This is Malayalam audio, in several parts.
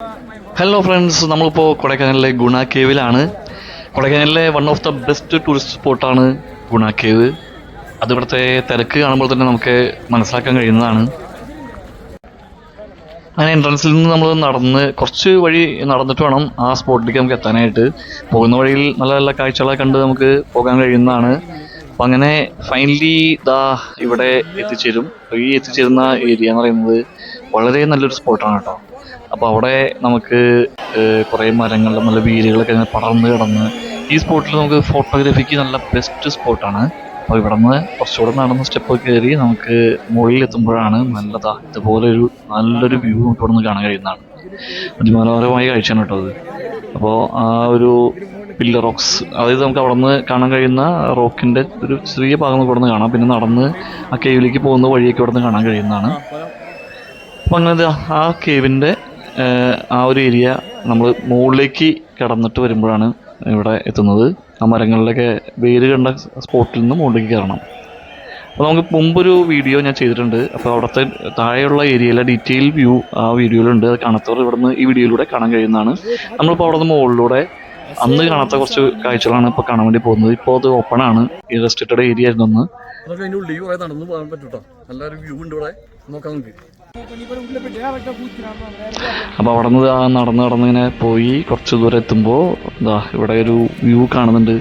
ഹലോ ഫ്രണ്ട്സ്, നമ്മളിപ്പോൾ കൊടൈക്കനാലിലെ ഗുണ കേവിലാണ്. കൊടൈക്കനാലിലെ one of the best tourist സ്പോട്ടാണ് ഗുണ കേവ്. അത് ഇവിടുത്തെ തിരക്ക് കാണുമ്പോൾ തന്നെ നമുക്ക് മനസ്സിലാക്കാൻ കഴിയുന്നതാണ്. അങ്ങനെ എൻട്രൻസിൽ നിന്ന് നമ്മൾ കുറച്ച് വഴി നടന്നിട്ട് വേണം ആ സ്പോട്ടിലേക്ക് നമുക്ക് എത്താനായിട്ട്. പോകുന്ന വഴിയിൽ നല്ല നല്ല കാഴ്ചകളൊക്കെ കണ്ട് നമുക്ക് പോകാൻ കഴിയുന്നതാണ്. അപ്പം അങ്ങനെ ഫൈനലി ഇവിടെ എത്തിച്ചേരും. ഈ എത്തിച്ചേരുന്ന ഏരിയ എന്ന് പറയുന്നത് വളരെ നല്ലൊരു സ്പോട്ടാണ് കേട്ടോ. അപ്പോൾ അവിടെ നമുക്ക് കുറേ മരങ്ങളും നല്ല വേരുകളൊക്കെ ഇങ്ങനെ പടർന്ന് കിടന്ന് ഈ സ്പോട്ടിൽ നമുക്ക് ഫോട്ടോഗ്രാഫിക്ക് നല്ല ബെസ്റ്റ് സ്പോട്ടാണ്. അപ്പോൾ ഇവിടെ നിന്ന് കുറച്ചുകൂടെ നടന്ന് സ്റ്റെപ്പ് കയറി നമുക്ക് മുകളിൽ എത്തുമ്പോഴാണ് ഇതുപോലൊരു നല്ലൊരു വ്യൂ നമുക്ക് ഇവിടെ നിന്ന് കാണാൻ കഴിയുന്നതാണ്. അതിമനോഹരമായ കാഴ്ചയാണ് കേട്ടോ അത്. അപ്പോൾ ആ ഒരു പില്ലർ റോക്സ്, അതായത് നമുക്ക് അവിടെ നിന്ന് കാണാൻ കഴിയുന്ന റോക്കിൻ്റെ ഒരു ചെറിയ ഭാഗം നമുക്ക് ഇവിടെ നിന്ന് കാണാം. പിന്നെ നടന്ന് ആ കേവിലേക്ക് പോകുന്ന വഴിയൊക്കെ ഇവിടെ നിന്ന് കാണാൻ കഴിയുന്നതാണ്. അപ്പം അങ്ങനെ ആ കേവിൻ്റെ ആ ഒരു ഏരിയ നമ്മൾ മുകളിലേക്ക് കടന്നിട്ട് വരുമ്പോഴാണ് ഇവിടെ എത്തുന്നത്. ആ മരങ്ങളിലൊക്കെ വേര് കണ്ട സ്പോട്ടിൽ നിന്ന് മുകളിലേക്ക് കയറണം. അപ്പോൾ നമുക്ക് മുമ്പൊരു വീഡിയോ ഞാൻ ചെയ്തിട്ടുണ്ട്. അപ്പോൾ അവിടുത്തെ താഴെയുള്ള ഏരിയയിലെ ഡീറ്റെയിൽ വ്യൂ ആ വീഡിയോയിലുണ്ട്. അത് കാണാത്തവർ ഇവിടെ നിന്ന് ഈ വീഡിയോയിലൂടെ കാണാൻ കഴിയുന്നതാണ്. നമ്മളിപ്പോൾ അവിടെ നിന്ന് മുകളിലൂടെ അന്ന് കാണാത്ത കുറച്ച് കാഴ്ചകളാണ് ഇപ്പോൾ കാണാൻ വേണ്ടി പോകുന്നത്. ഇപ്പോൾ അത് ഓപ്പൺ ആണ്. ഈ റെസ്ട്രിക്റ്റഡ് ഏരിയ ആയിരുന്നു ഒന്ന്. നമുക്ക് അതിൻ്റെ ഉള്ളിൽ കുറേ നടന്ന് പോകാൻ പറ്റൂട്ടോ. നല്ലൊരു വ്യൂ ഉണ്ട് ഇവിടെ, നോക്കാം നമുക്ക്. അപ്പോൾ അവിടെ നിന്ന് നടന്ന് ഇങ്ങനെ പോയി കുറച്ച് ദൂരം എത്തുമ്പോൾ ഇവിടെ ഒരു വ്യൂ കാണുന്നുണ്ട്.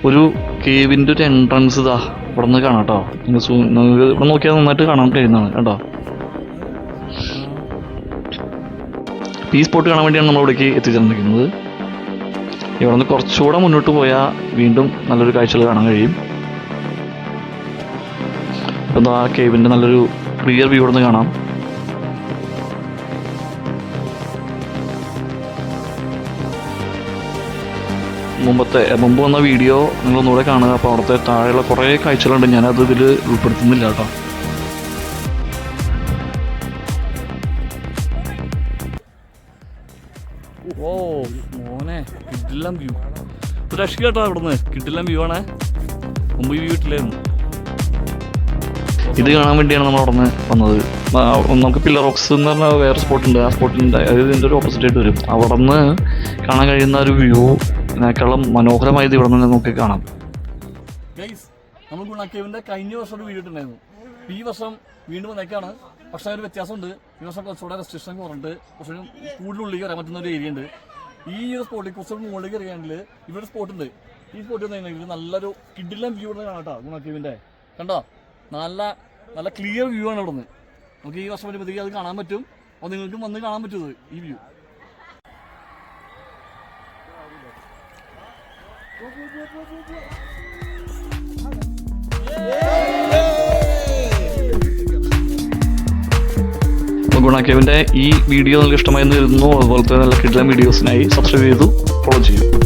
ഒരു കേവിൻ്റെ ഒരു എൻട്രൻസ് ഇവിടെ നിന്ന് കാണാം കേട്ടോ. ഇവിടെ നോക്കിയാൽ നന്നായിട്ട് കാണാൻ കഴിയുന്നതാണ് കേട്ടോ. ഈ സ്പോട്ട് കാണാൻ വേണ്ടിയാണ് നമ്മൾ ഇവിടേക്ക് എത്തിച്ചേർന്നിരിക്കുന്നത്. ഇവിടെ നിന്ന് കുറച്ചുകൂടെ മുന്നോട്ട് പോയാൽ വീണ്ടും നല്ലൊരു കാഴ്ചകൾ കാണാൻ കഴിയും. അപ്പം ആ കേവിൻ്റെ നല്ലൊരു ക്ലിയർ വ്യൂ ഇവിടെ നിന്ന് കാണാം. മുമ്പ് വന്ന വീഡിയോ നിങ്ങളൊന്നുകൂടെ കാണുക. അപ്പോൾ അവിടുത്തെ താഴെയുള്ള കുറേ കാഴ്ചകളുണ്ട്, ഞാനത് ഇതിൽ ഉൾപ്പെടുത്തുന്നില്ല കേട്ടോ. ഓ മോനെ, കിട്ടില്ല വ്യൂ. ഒരു രക്ഷ കേട്ടോ. അവിടെ നിന്ന് കിട്ടില്ല വ്യൂ ആണ്. മുമ്പ് ഈ വ്യൂ ഇട്ടില്ലായിരുന്നു. ഇത് കാണാൻ വേണ്ടിയാണ് നമ്മൾ അവിടെ നിന്ന് വന്നത്. നമുക്ക് പില്ലർ റോക്സ് എന്ന് പറഞ്ഞാൽ വേറെ സ്പോട്ടുണ്ട്. ആ സ്പോട്ടിൻ്റെ അതായത് ഇതിൻ്റെ ഒരു ഓപ്പോസിറ്റായിട്ട് വരും. അവിടെ നിന്ന് കാണാൻ കഴിയുന്ന ഒരു വ്യൂ ഇതിനേക്കാളും മനോഹരമായത് ഇവിടെ നിന്ന് നമുക്ക് കാണാം. നമ്മൾ ഗുണ കേവിൻ്റെ കഴിഞ്ഞ വർഷം ഒരു വീഡിയോ ഇട്ടുണ്ടായിരുന്നു. ഈ വർഷം വീണ്ടും വന്നേക്കാണ്. പക്ഷേ ഒരു വ്യത്യാസമുണ്ട്. ഈ വർഷം കുറച്ചുകൂടെ റെസ്ട്രിക്ഷൻ കുറഞ്ഞിട്ട് കുറച്ചുകൂടി കൂടുതലുള്ളിൽ കയറാൻ പറ്റുന്ന ഒരു ഏരിയ ഉണ്ട്. ഈ ഒരു സ്പോട്ടിൽ കുറച്ചുകൂടി മുകളിലേക്ക് കയറിയാണെങ്കിൽ ഇവിടെ ഒരു സ്പോട്ടുണ്ട്. ഈ സ്പോട്ടിൽ വന്നിട്ടുണ്ടെങ്കിൽ നല്ലൊരു കിഡിലം വ്യൂ ഇവിടെ കാണാം കേട്ടോ. ഗുണ കേവിൻ്റെ കണ്ടോ, നല്ല നല്ല ക്ലിയർ വ്യൂ ആണ് ഇവിടെ നിന്ന്. നമുക്ക് ഈ വർഷം വരുമ്പോഴത്തേക്ക് അത് കാണാൻ പറ്റും. അപ്പോൾ നിങ്ങൾക്കും വന്ന് കാണാൻ പറ്റുന്നത് ഈ വ്യൂ. ഗുണ കേവിൻ്റെ ഈ വീഡിയോ നിങ്ങൾക്ക് ഇഷ്ടമായെന്ന് കരുതുന്നു. അതുപോലത്തെ നല്ല കിഡിലൻ വീഡിയോസിനായി സബ്സ്ക്രൈബ് ചെയ്തു ഫോളോ ചെയ്യും.